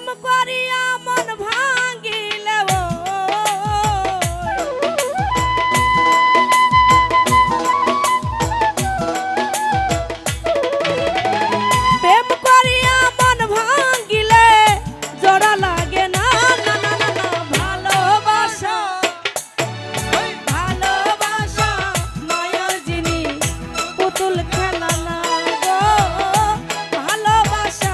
প্রেম করিয়া মন ভাঙিলে প্রেম করিয়া মন ভাঙিলে জোড়া লাগে না না না না না ভালোবাসা ভালোবাসা মায়ার জিনিস পুতুল খেলা না গো ভালোবাসা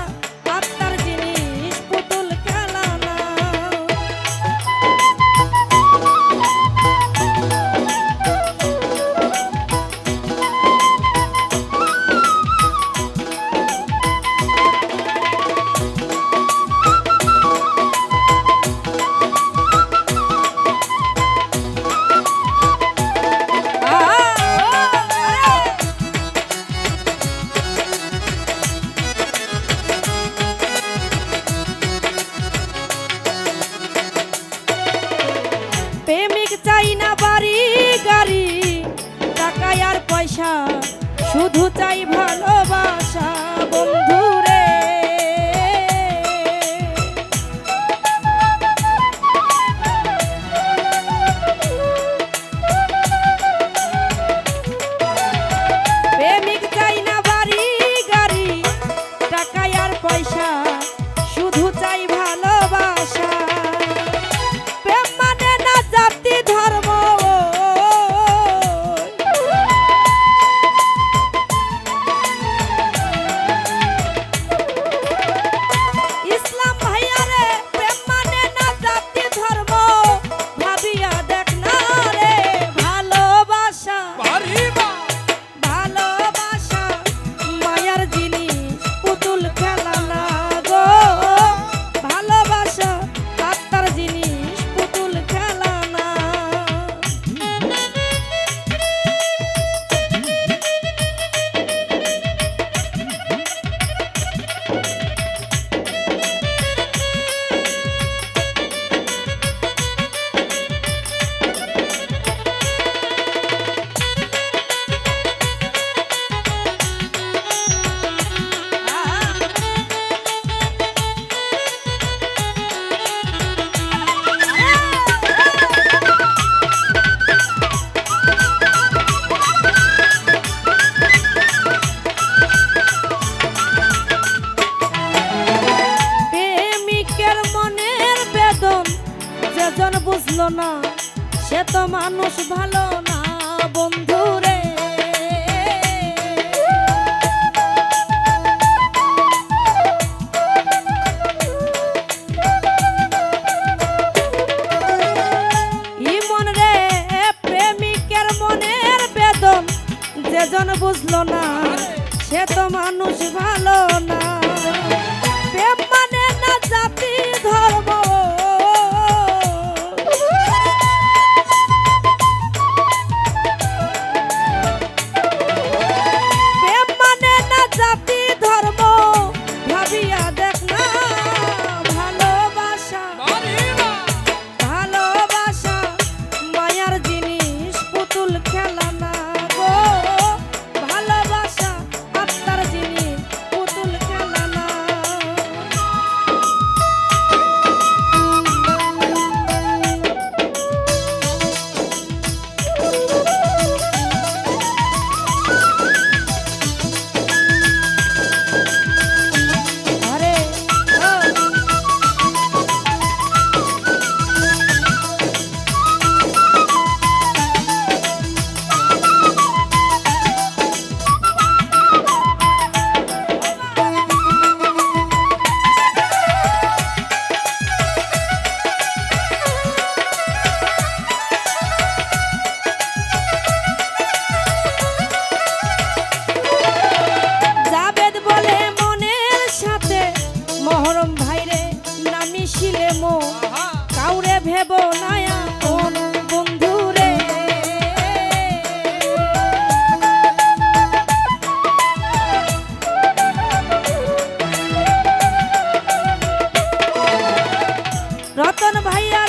আত্মার জিনিস পুতুল খেলা না প্রেমিক চাই না বাড়ি গাড়ি টাকা আর পয়সা শুধু চাই ভালোবাসা বন্ধু রে প্রেমিক চাই না বাড়ি গাড়ি টাকা আর পয়সা শুধু চাই ভালোবাসা প্রেম মানে না জাতি ধর্ম ইসলাম ভাইয়া রে প্রেম মানে না জাতি ধর্ম ভাবিয়া দেখ না রে ভালোবাসা ভালোবাসা মায়ার জিনিস পুতুল খেলা না গো ভালোবাসা আত্মার জিনিস পুতুল খেলা না প্রেমিকের মনের বেদন যেজন বুঝলো না সে তো মানুষ ভালো না বন্ধু রে ইমন রে প্রেমিকের মনের বেদন যেজন বুঝলো না সে তো মানুষ ভালো না প্রেম মানে না জাতি ধর্ম প্রেম মানে না জাতি ধর্ম ভাবিয়া দেখ না ভালোবাসা ভালোবাসা মায়ার জিনিস পুতুল খেলা না গো ভালোবাসা আত্মার জিনিস পুতুল খেলা না আরে জাবেদ বলে মনের সাথে মহরম ভাইরে না মিশিলে মো কাউরে ভেব নায়া কোন বন্ধু রে রতন ভাইয়া